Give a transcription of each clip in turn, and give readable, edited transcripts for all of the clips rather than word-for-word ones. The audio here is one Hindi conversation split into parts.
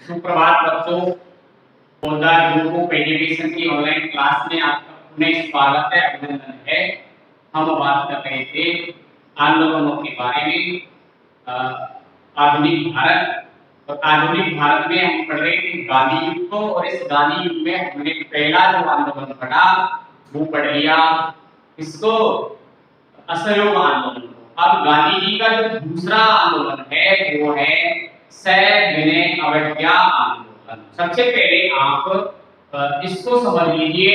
सुप्रभात बच्चों। पोलदार ग्रुप एजुकेशन की ऑनलाइन क्लास में आपका पुनः स्वागत है, अभिनंदन है। हम बात कर रहे थे आंदोलनों के बारे में। आधुनिक भारत और आधुनिक भारत में हम पढ़ रहे थे गांधी युग को, और इस गांधी युग में हमने पहला जो आंदोलन पढ़ा वो पढ़ लिया इसको असहयोग आंदोलन। अब गांधी जी का जो दूसरा आंदोलन है वो है सविनय अवज्ञा आंदोलन। सबसे पहले आप इसको समझ लीजिए।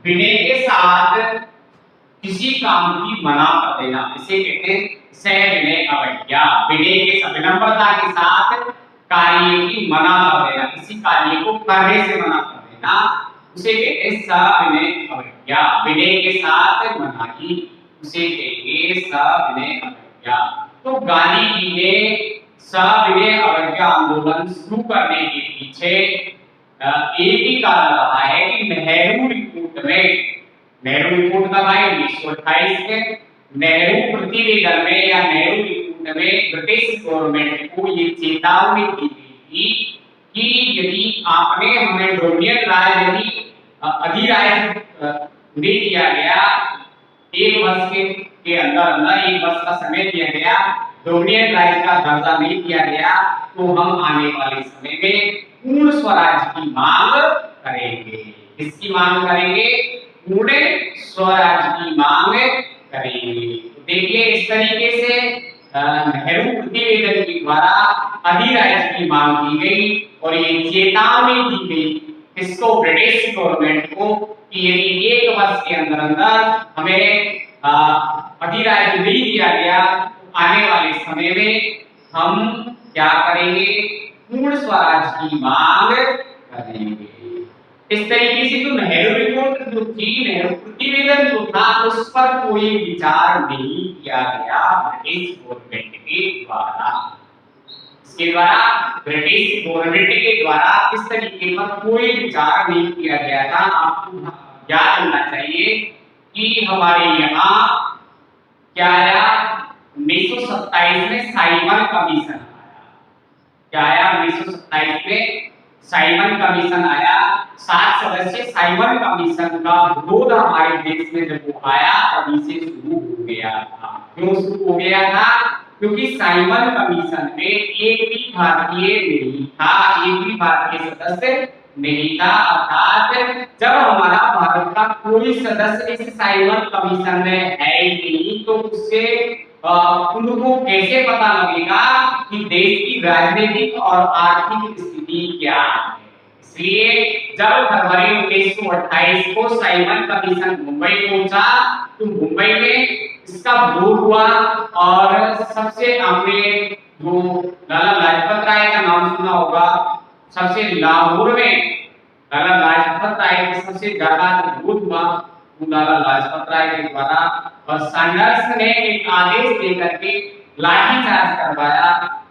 विनय के साथ किसी काम की मना कर देना, इसे कहते हैं सविनय अवज्ञा। विनय के साथ, विनम्रता के साथ कार्य की मना कर देना, किसी कार्य को करने से मना कर देना, उसे कहते हैं सविनय अवज्ञा। विनय के साथ मनाही, उसे कहेंगे सविनय अवज्ञा। तो गांधी जी ने सविनय अवज्ञा आंदोलन शुरू करने के पीछे एक ही कारण रहा है कि नेहरू रिपोर्ट में, नेहरू रिपोर्ट कब आई? 1928 में। नेहरू प्रतिवेदन में या नेहरू रिपोर्ट में ब्रिटिश गवर्नमेंट को ये चेतावनी दी गई थी कि यदि आपने हमें डोमिनियन राज यदि अधिराज्य नहीं दिया गया, एक वर्ष के अंदर एक वर्ष का समय दिया गया, डोमिनियन राज्य का दर्जा नहीं दिया गया, तो हम आने वाले समय में पूर्ण स्वराज की मांग करेंगे। किसकी मांग करेंगे? पूर्ण स्वराज की मांग करेंगे। तो देखिए इस तरीके से नेहरू प्रतिवेदन के द्वारा अधिराज्य की मांग की गई और ये चेतावनी दी गई किसको? ब्रिटिश गवर्नमेंट को कि यदि एक वर्ष के अंदर अंदर हमें अधिराज्य नहीं दिया गया तो आने वाले समय में हम क्या करेंगे? पूर्ण स्वराज की मांग करेंगे। इस तरीके से जो नेहरू रिपोर्ट जो थी, नेहरू प्रतिवेदन जो था, उस पर कोई विचार नहीं किया गया ब्रिटिश गवर्नमेंट के द्वारा। इसके द्वारा ब्रिटिश गवर्नमेंट के द्वारा इस तरीके पर कोई विचार नहीं किया गया था। आपको याद रखना चाहिए कि हमारे यहाँ क्या आया? 1927 में साइमन कमीशन आया। क्या आया? 1927 में साइमन कमीशन आया। 7 सदस्य साइमन कमीशन का विरोध हमारे देश में जब वो आया तभी से शुरू हो गया था। क्यों शुरू हो गया था? क्योंकि साइमन कमीशन में एक भी भारतीय नहीं था, एक भी भारतीय सदस्य नहीं था। अर्थात जब हमारा भारत का कोई सदस्य इस साइमन कमीशन में है ही नहीं, तो उससे उनको कैसे पता लगेगा कि देश की राजनीतिक और आर्थिक स्थिति क्या है? इसलिए जब फरवरी 1928 को साइमन कमीशन मुंबई पहुंचा तो मुंबई में इसका विरोध हुआ और सबसे हमने जो लाला लाजपत राय का नाम सुना होगा, सबसे लाहौर में लाला लाजपत राय के सबसे ज्यादा विरोध हुआ लाला लाजपत राय के द्वारा, और सैंडर्स ने एक आदेश देकर के लाठीचार्ज करवाया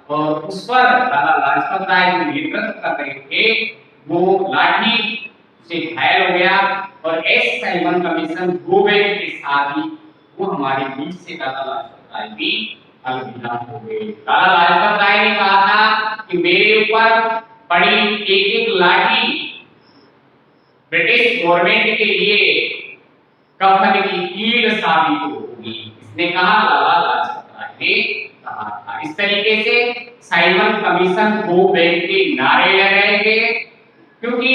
और उस पर लाला लाजपत राय जो नेतृत्व कर रहे थे वो लाठी से घायल हो गया और S Simon commission go back के साथ ही वो हमारे बीच से लाला लाजपत राय भी अलविदा हो गए। लाला लाजपत राय ने कहा था कि मेरे ऊपर पड़ी एक एक लाठी ब्रिटिश गवर्नमेंट के लिए कफन की कील साबित होगी। इसने कहा, लाला लाजपत राय ने कहा था। इस तरीके से साइमन कमीशन गो बैक के नारे लगाए गए, क्योंकि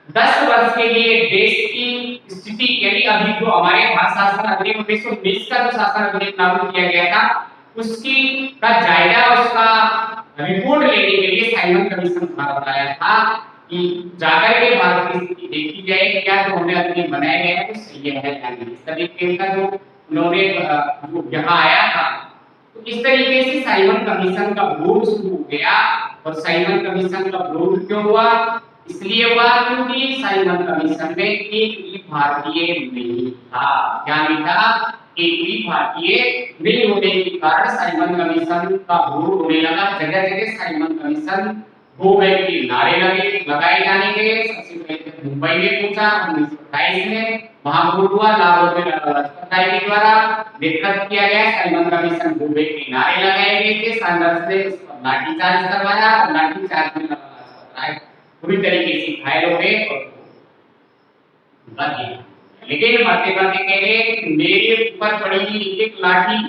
10 वर्ष के लिए देश की स्थिति यानी अभी जो हमारे भारत शासन अधिनियम 1920 का जो शासन अधिनियम लागू किया गया था उसकी का जायजा, उसका रिपोर्ट लेने के लिए साइमन कमीशन भारत आया था कि जाकर के भारत की स्थिति देखी जाए, क्या जो हमने अधिनियम बनाए गए हैं वो सही है या नहीं। इस तरीके का जो उन्होंने जो यहाँ आया था, तो इस तरीके से साइमन कमीशन का विरोध शुरू हो गया। और साइमन कमीशन का विरोध क्यों हुआ? इसलिए हुआ क्योंकि साइमन कमीशन में एक भी भारतीय नहीं था। क्या नहीं था? एक भी भारतीय नहीं होने के कारण साइमन कमीशन का विरोध होने लगा। जगह जगह साइमन कमीशन गो बैक के नारे लगाए जाने के। सबसे पहले मुंबई में पहुंचा 1928 में, वहां विरोध हुआ। लाहौर में लाला लाजपत राय के द्वारा नेतृत्व किया गया साइमन कमीशन गो बैक के नारे लगाए गए थे। सैंडर्स ने उस पर लाठी चार्ज करवाया और लाठी चार्ज में पूरी तरीके से घायल हो गए और बच गए। लेकिन मरते मरते कह रहे मेरे ऊपर पड़ी हुई एक लाठी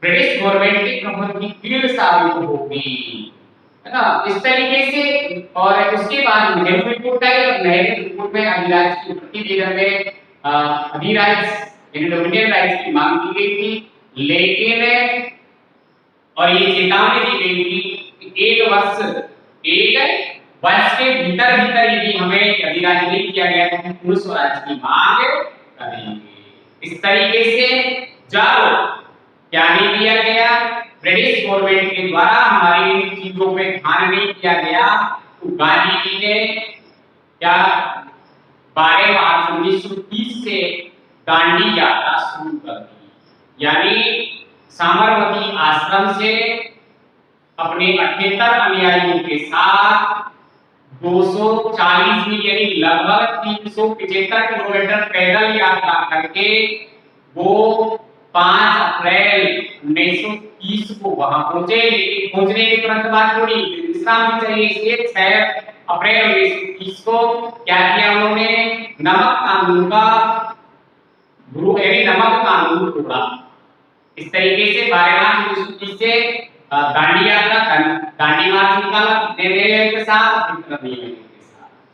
ब्रिटिश गवर्नमेंट के कमर की कील साबित होगी, है ना। इस तरीके से और उसके बाद नेहरू रिपोर्ट आई और नेहरू रिपोर्ट में अधिराज की प्रतिवेदन में अधिराज डोमिनियन राइट्स की मांग की गई थी, लेकिन और ये चेतावनी दी गई थी कि एक वर्ष के भीतर भीतर यदि हमें अधिराज नहीं किया गया तो हम पूर्ण स्वराज की मांग करेंगे। इस तरीके से जब क्या नहीं किया गया, ब्रिटिश गवर्नमेंट के द्वारा हमारी इन चीजों पे ध्यान नहीं किया गया, तो गांधी जी ने क्या 12 मार्च 1930 से दांडी यात्रा शुरू कर दी, यानी साबरमती आश्रम से अपने 78 अनुयायियों के साथ 240 मील यानी लगभग 375 किलोमीटर पैदल यात्रा करके वो 5 अप्रैल 1930 को वहां पहुंचे। लेकिन पहुंचने के तुरंत बाद थोड़ी विश्राम भी चाहिए, इसलिए 6 अप्रैल 1930 को क्या किया उन्होंने, नमक कानून का नमक कानून तोड़ा। इस तरीके से 12 मार्च 1930 से दांडी यात्रा दांडी मार्च निकाला के साथ,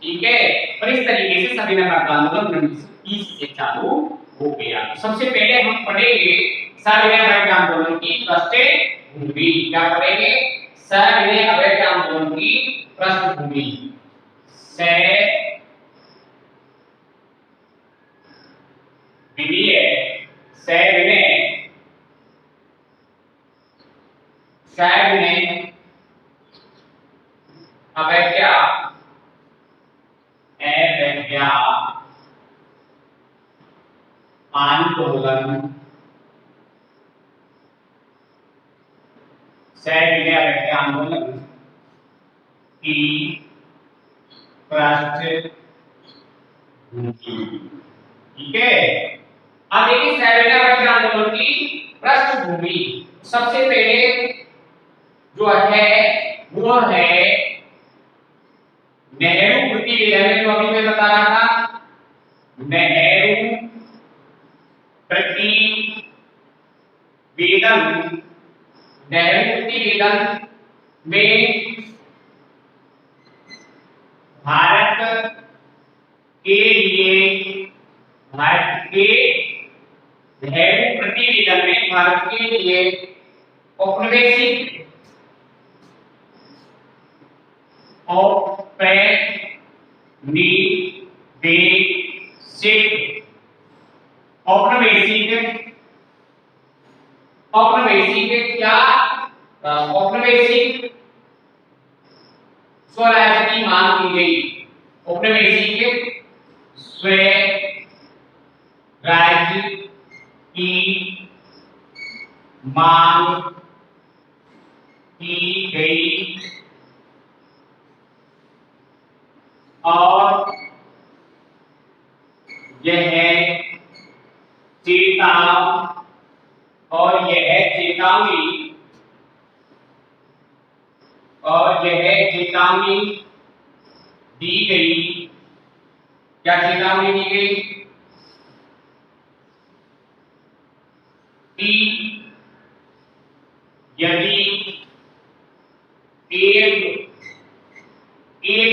ठीक है। और इस तरीके से सविनय आंदोलन 1930 से चालू हो गया। तो सबसे पहले हम पढ़ेंगे सविनय आंदोलन की पृष्ठभूमि। क्या पढ़ेंगे? सविनय आंदोलन की पृष्ठभूमि। सविनय अवज्ञा आंदोलन, सविनय अवज्ञा आंदोलन की पृष्ठभूमि, ठीक है। अब देखिए सविनय अवज्ञा आंदोलन की पृष्ठभूमि, सबसे पहले जो है वो है नेहरू प्रतिवेदन, जो अभी मैं बता रहा था, नेहरू प्रतिवेदन। नेहरू प्रतिवेदन में भारत के नेहरू प्रतिवेदन में भारत के लिए औपनिवेशिक औपनिवेशिक स्वराज्य की मांग की गई। औपनिवेशिक स्वराज्य की मांग की गई और यह चेतावनी दी गई। क्या चेतावनी दी गई? कि यदि एक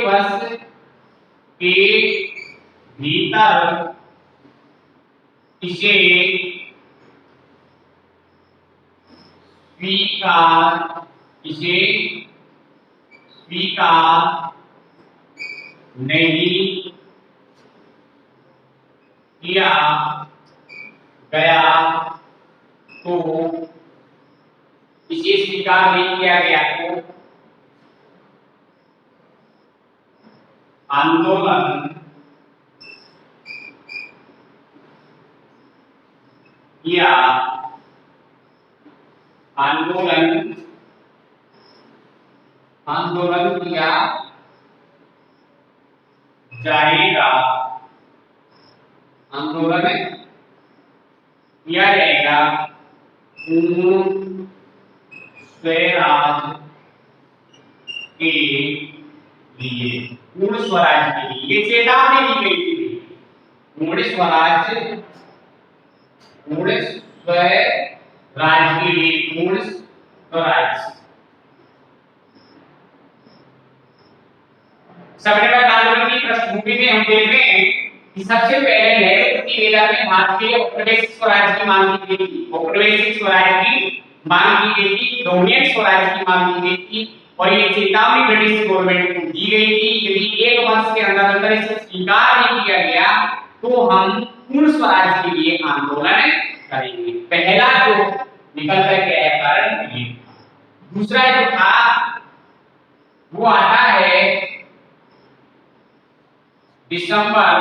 वर्ष के भीतर इसे स्वीकार नहीं किया गया तो इसे स्वीकार नहीं किया गया तो आंदोलन किया जाएगा, आंदोलन किया जाएगा पूर्ण स्वराज के लिए, पूर्ण स्वराज के लिए। ये चेतावनी दी गई थी, पूर्ण स्वराज, पूर्ण स्वराज के लिए, पूर्ण स्वराज। सभ्यता आंदोलन की पृष्ठभूमि में हम देख रहे हैं कि सबसे पहले नेहरू प्रतिवेदन में भारत के औपनिवेशिक स्वराज की मांग की गई थी, औपनिवेशिक स्वराज की मांग की गई थी, डोमिनियन स्वराज की मांग की गई थी, और ये चेतावनी ब्रिटिश गवर्नमेंट को दी गई थी यदि एक वर्ष के अंदर अंदर इसे स्वीकार नहीं किया गया तो हम पूर्ण स्वराज के लिए आंदोलन करेंगे। पहला जो निकल कर के आया कारण ये। दूसरा जो था वो आता है दिसंबर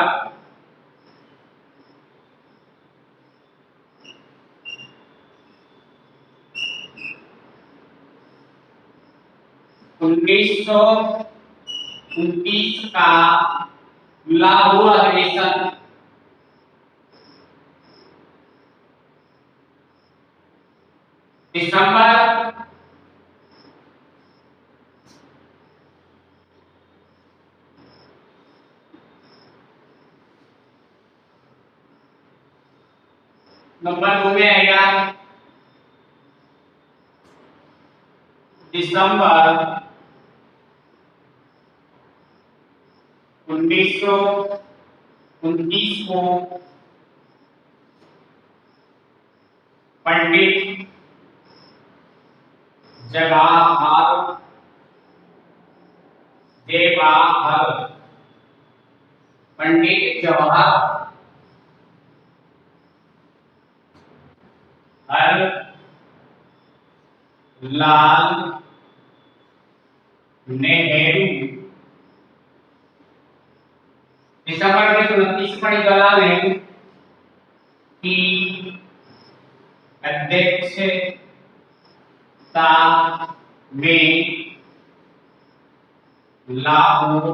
1929 का लाहौर अधिवेशन। दिसंबर नंबर 2 में आएगा दिसंबर 1929 को पंडित जवाहरलाल नेहरू, दिसंबर 1929 पंडित जवाहरलाल नेहरू की अध्यक्षता में लाहौर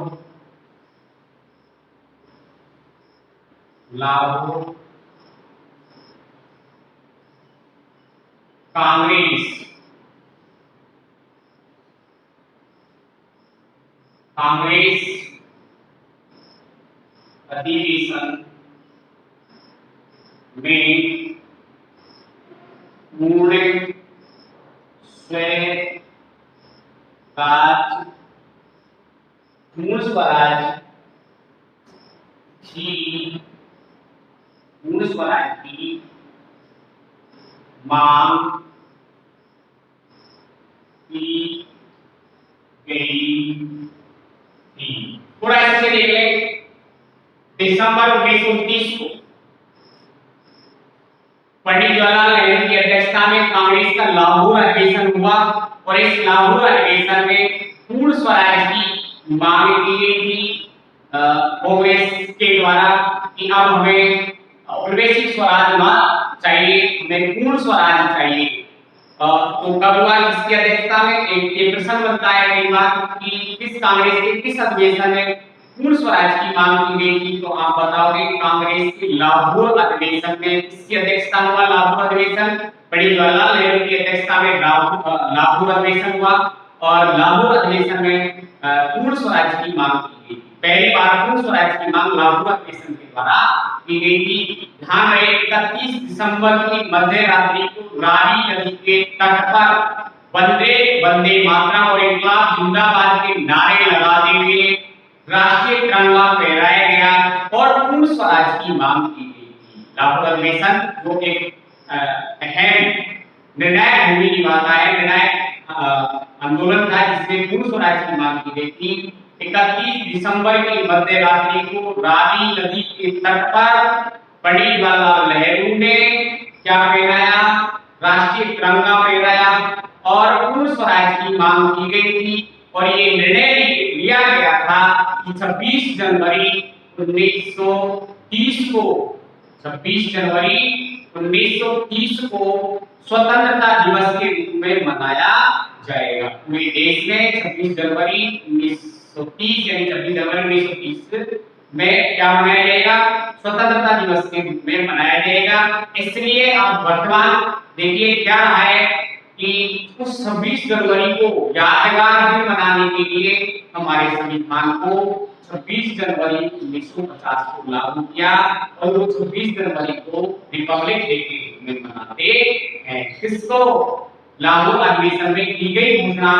कांग्रेस अधिवेशन में पूर्ण स्वराज की मांग की गई थी। थोड़ा ऐसे देख ले, दिसंबर 1929 को पंडित जवाहरलाल नेहरू की अध्यक्षता में कांग्रेस का लाहौर अधिवेशन हुआ और इस लाहौर अधिवेशन में पूर्ण स्वराज की मांग की गई थी कांग्रेस के द्वारा कि अब हमें औपनिवेशिक स्वराज ना चाहिए, हमें पूर्ण स्वराज चाहिए। तो कब हुआ, किसकी अध्यक्षता में? एक प्रश्न बनता है कई बार कि किस कांग्रेस के किस अधिवेशन में पूर्ण स्वराज की मांग की गई थी, तो आप बताओगे कांग्रेस के लाहौर अधिवेशन में। किसकी अध्यक्षता हुआ लाहौर अधिवेशन? पंडित जवाहरलाल नेहरू की अध्यक्षता में लाहौर अधिवेशन हुआ और लाहौर अधिवेशन में पूर्ण स्वराज की मांग की गई। पहली बार पूर्ण स्वराज की मांग लाहौर अधिवेशन के द्वारा की गई थी। ध्यान रहे 31 दिसंबर की मध्य रात्रि को रावी नदी के तट पर वंदे वंदे मातरम और इनकलाब जिंदाबाद के नारे लगाते हुए राष्ट्रीय तिरंगा फहराया गया और पूर्ण स्वराज की मांग की गई थी। लाहौर अधिवेशन जो एक अहम निर्णायक भूमिका निभाता है, निर्णायक आंदोलन था जिसमें पूर्ण स्वराज की मांग की गई थी। 31 दिसंबर की मध्य रात्रि को रावी नदी के तट पर पंडित जवाहरलाल नेहरू ने क्या फहराया? राष्ट्रीय तिरंगा फहराया और पूर्ण स्वराज की मांग की गई थी। और ये निर्णय लिया गया था कि 26 जनवरी 1930 को 26 जनवरी 1930 को स्वतंत्रता दिवस के रूप में मनाया जाएगा। पूरे देश में 26 जनवरी 1930 यानी 26 जनवरी 1930 में क्या मनाया जाएगा, स्वतंत्रता दिवस के रूप में मनाया जाएगा। इसलिए अब वर्तमान देखिए क्या रहा है कि उस 26 जनवरी को यादगार दिन मनाने के लिए हमारे संविधान को 26 जनवरी 1950 को लागू किया और वो 26 जनवरी को रिपब्लिक डे के रूप में मनाते हैं। किसको लागू अधिवेशन में की गई घोषणा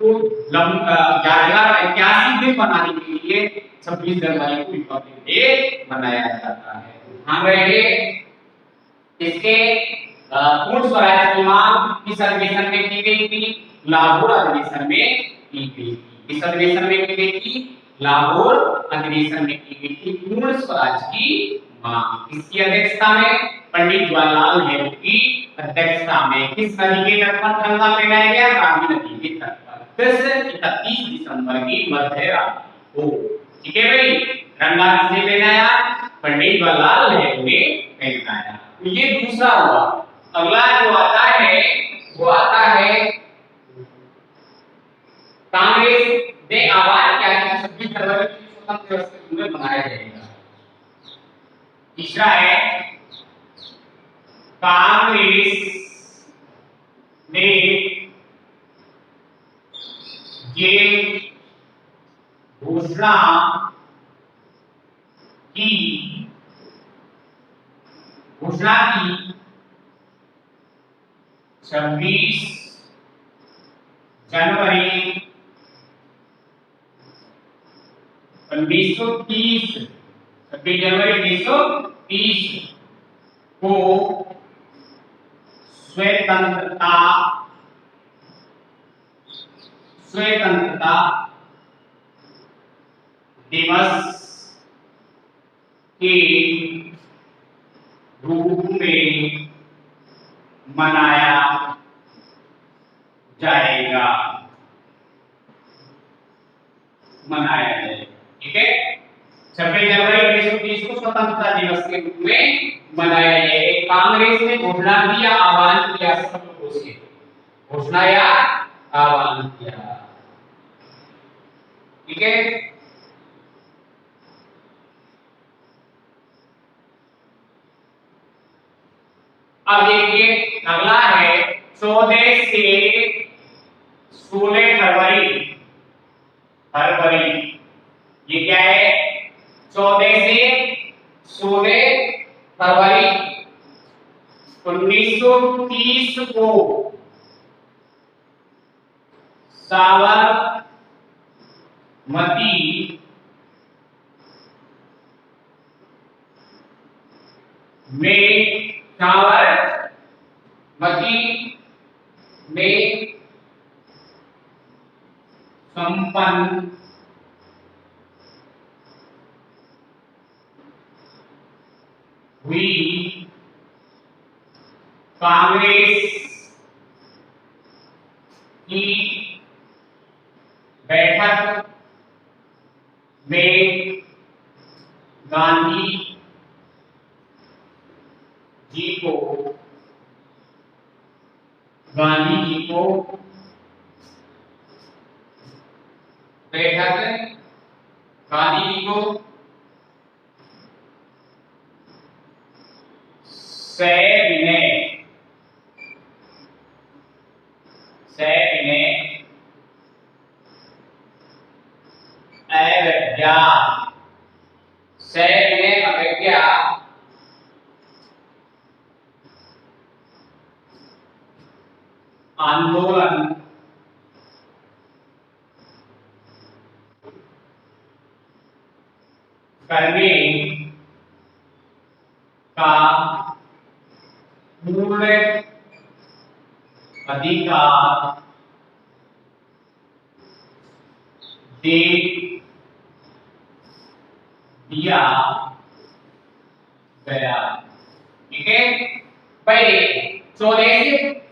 को यादगार ऐतिहासिक दिन बनाने के लिए 26 जनवरी को रिपब्लिक डे मनाया जाता है। ध्यान रहे इसके पूर्ण स्वराज की मांग किस अधिवेशन में की गई थी, लाहौर अधिवेशन में की गई थी। इस अधिवेशन में की गई थी, लाहौर अधिवेशन में की गई थी पूर्ण स्वराज की मांग। इसकी अध्यक्षता में पंडित जवाहरलाल नेहरू की अध्यक्षता में किस नदी के तट पर तिरंगा फहराया गया, रावी नदी के तट पर 31 दिसंबर की मध्य रात्रि को। ठीक है भाई, तिरंगा किसने पहनाया, पंडित जवाहरलाल नेहरू ने पहनाया। ये दूसरा हुआ। अगला जो आता है वो आता है कांग्रेस ने आह्वान किया कि 26 जनवरी को स्वतंत्रता दिवस के रूप में मनाया जाएगा। तीसरा है कांग्रेस ने ये घोषणा की 26 जनवरी 1930 26 जनवरी 1930 को स्वतंत्रता दिवस के रूप में मनाया जाएगा। ठीक है, 26 जनवरी 1930 को स्वतंत्रता दिवस के रूप में मनाया जाएगा। कांग्रेस ने घोषणा की या आह्वान किया, सब लोगों से घोषणा या आह्वान किया। ठीक है, अब देखिए अगला है 14 से 16 फरवरी। ये क्या है, 14 से 16 फरवरी 1930 को साबरमती में संपन्न हुई कांग्रेस की बैठक में गांधी जी को सविनय अवज्ञा आंदोलन करने का पूर्ण अधिकार दे दिया गया। ठीक है, पहले 14 से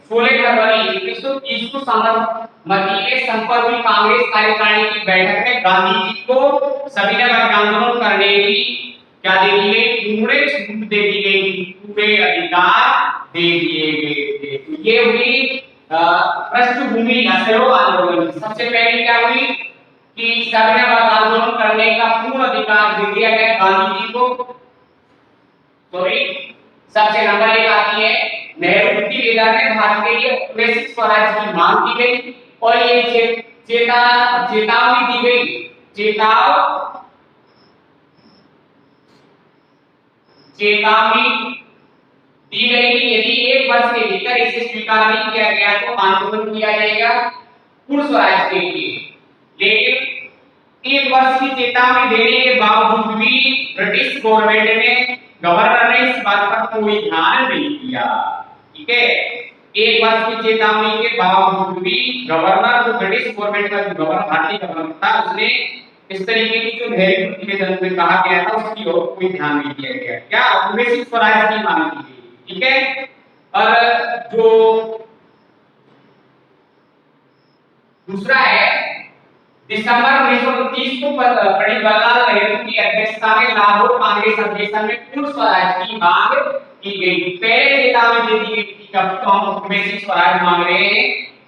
16 फरवरी 1930 को साबरमती में संपन्न हुई कांग्रेस कार्यकारिणी की बैठक में गांधी जी को सविनय आंदोलन करने की क्या दे दी गई, पूरे छूट दे दी गई, पूरे अधिकार दे दिए गए थे। ये हुई पृष्ठभूमि असहयोग आंदोलन। सबसे पहले क्या हुई कि सविनय अवज्ञा आंदोलन करने का पूर्ण अधिकार दे दिया गया गांधी जी को। सॉरी, सबसे नंबर 1 आती है नेहरू की लीडर ने भारत के लिए वैश्विक स्वराज की मांग की गई और ये चेतावनी दी गई, चेतावनी दी गई कि यदि 1 वर्ष के भीतर इसे स्वीकार नहीं किया गया तो आंदोलन किया जाएगा पूर्ण स्वराज के लिए। लेकिन 1 वर्ष की चेतावनी देने के बावजूद भी ब्रिटिश गवर्नमेंट ने, गवर्नर ने इस बात पर कोई ध्यान नहीं दिया। ठीक है, 1 वर्ष की चेतावनी के बावजूद भी गवर्नर, जो ब्रिटिश गवर्नमेंट का जो गवर्नर, भारतीय गवर्नर था, उसने इस तरीके की जो नेहरू की निवेदन में कहा गया था उसकी ओर कोई ध्यान नहीं दिया गया। क्या वैश्विक स्वराज की मांग की गई। ठीक है, और जो दूसरा है दिसंबर 1929 को पंडित जवाहरलाल नेहरू की अध्यक्षता में लाहौर कांग्रेस अधिवेशन में पूर्ण स्वराज की मांग की गई। पहले चेतावनी दे दी गई कि कब तो हम वैश्विक स्वराज मांग रहे हैं,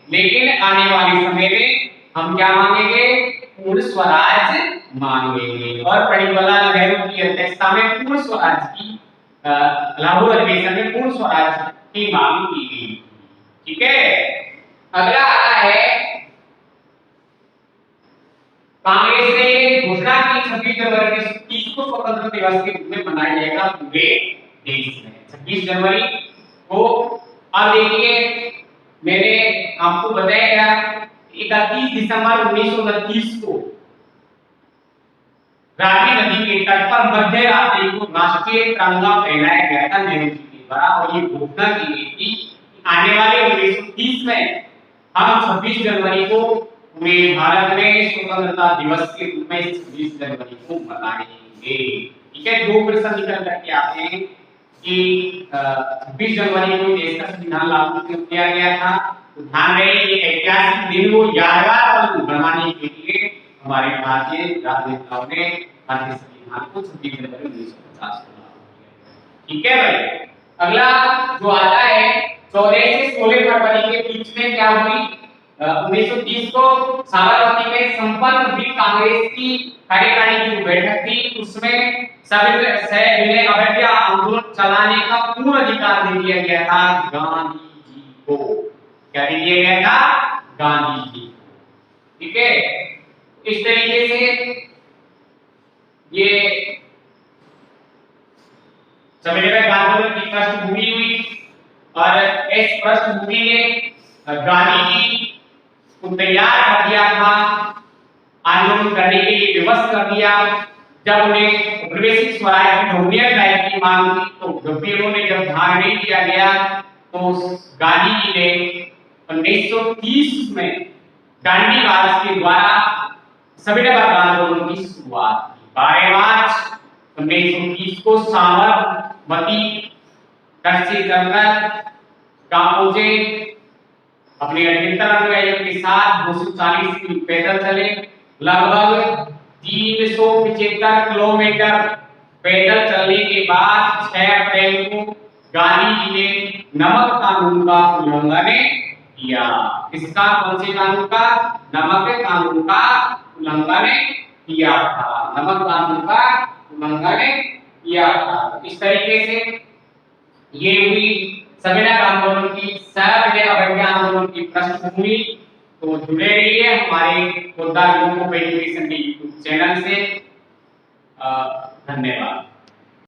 लेकिन आने वाले समय में हम क्या मांगेंगे, पूर्ण स्वराज मांगेंगे। और पंडित जवाहरलाल नेहरू की अध्यक्षता में पूर्ण स्वराज की लाहौर अधिवेशन में पूर्ण स्वराज की मांग की गई। ठीक है, अगला आता है कांग्रेस ने घोषणा की 26 जनवरी 1930 को स्वतंत्रता दिवस के रूप में मनाया जाएगा पूरे देश में। 26 जनवरी को, अब देखिए मैंने आपको बताया 31 दिसंबर 1929 को रावी नदी के तट पर मध्य रात्रि को राष्ट्रीय तिरंगा फहराया गया था नेहरू जी के द्वारा और ये घोषणा की गई थी कि आने वाले 1930 में हम 26 जनवरी को पूरे भारत में स्वतंत्रता दिवस के रूप में 26 जनवरी को मनाएंगे। ठीक है, दो प्रश्न निकल करके आते हैं कि 26 जनवरी को देश का संविधान लागू किया गया था। तो ध्यान रहे ये ऐतिहासिक दिन को यादगार बनाने के लिए हमारे भारतीय राजनेताओं ने भारतीय संविधान को 26 जनवरी 1950 को लागू किया। ठीक है भाई, अगला जो आता है 14 से 16 फरवरी के बीच में क्या हुई, 1930 को साबरमती में संपन्न हुई कांग्रेस की कार्यकारिणी की बैठक थी। उसमें सविनय अवज्ञा आंदोलन चलाने का पूर्ण अधिकार दे दिया गया था गांधी जी को। क्या दे दिया गया था, गांधी जी। ठीक है, इस तरीके से ये सविनय आंदोलन की पृष्ठभूमि हुई और इस पृष्ठभूमि ने गांधी जी को तैयार कर दिया था, आंदोलन करने के लिए विवश कर दिया। जब उन्हें वैश्विक स्वराज की ढूंढने की मांग की तो उन्होंने जब ध्यान नहीं दिया गया तो गांधी जी ने 1930 में दांडी मार्च के द्वारा सविनय अवज्ञा आंदोलन की शुरुआत की। 12 मार्च 1930 को साबरमती तट से चलकर गांव पहुंचे, अपने अधिकतर अनुयायियों के साथ 240 किलोमीटर पैदल चले। लगभग 375 किलोमीटर पैदल चलने के बाद 6 अप्रैल को गांधी जी ने नमक कानून का उल्लंघन किया। किसका, कौन से कानून का, नमक कानून का उल्लंघन किया था। नमक कानून का उल्लंघन किया था। इस तरीके से ये हुई सविनय आंदोलन की, सविनय अवज्ञा आंदोलन की पृष्ठभूमि। तो जुड़े रहिए हमारे पोद्दार ग्रुप ऑफ एजुकेशन के यूट्यूब चैनल से। धन्यवाद।